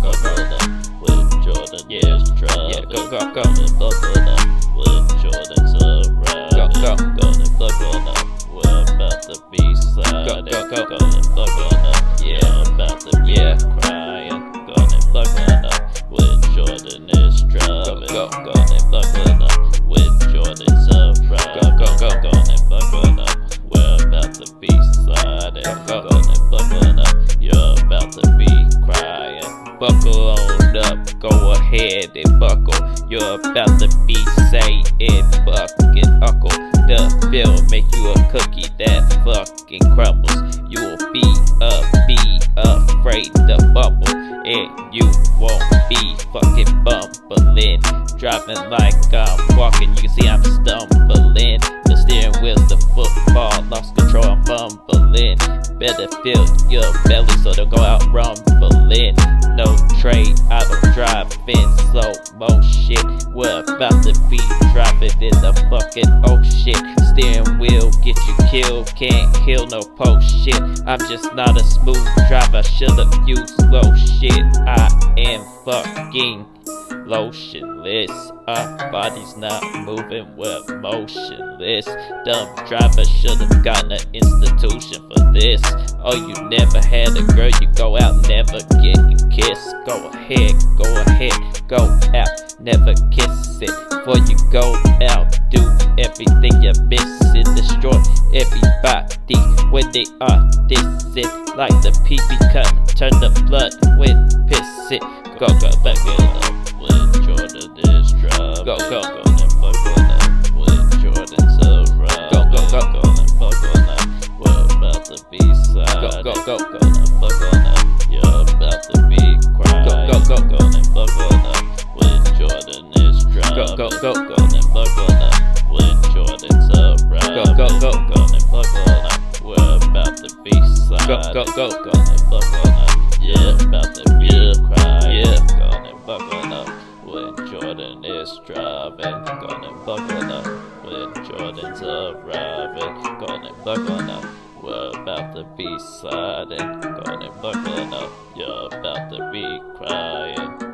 buckling up with Jordan. Yeah, yeah, go, go, go. Buckling up with Jordan's around. Go, go, go. Buckling up. We're about to be sliding. Go, go, go. Buckling up. Yeah, about to be crying. Gonna buckling up with Jordan is driving. Go, go, go. Buckling up with Jordan's around. Go, go, go. Buckling up. We're about to be sliding. Go, go, buckling up. You're about to be crying. Buckle on up, go ahead and buckle. You're about to be saying fucking uncle. The bill make you a cookie that fucking crumbles. You will be afraid to bubble, and you won't be fucking bumbling. Driving like I'm walking, you can see I'm stumbling. The steering wheel's the football, lost control, I'm bumbling. Better fill your belly so they'll go out rumbling. No trade, I don't drive in slow motion. We're about to be driving in the fucking ocean. Steering wheel get you killed, can't heal no potion. I'm just not a smooth driver, should've used slow shit. I am fucking lotionless. Our body's not moving, we're motionless. Dumb driver should've gotten an institution for this. Oh, you never had a girl, you go out never getting kissed. Go ahead, go out, never kiss it. Before you go out, do everything you're missing. Destroy everybody when they are dissing. Like the pee-pee cut, turn the blood with piss it. Go, go, back it up with Jordan is driving. Go, go, go, and buckling up with Jordan's around. Go, go, go, go, and buckling up. We're about to be sliding. Go, go, go, go, and buckling up. You're about to be crying. Go, go, go, go, and buckling up with Jordan is driving. Go, go, go, go, and buckling up with Jordan's around. Go, go, go, go, and buckling up. We're about to be sliding. Go, go, go, go, and buckling up. Yeah, about to be crying. Yeah, gonna buckling up when Jordan is driving. Gonna buckling up when Jordan's arriving. Gonna buckling up. We're about to be sliding. Gonna buckling up. You're about to be crying.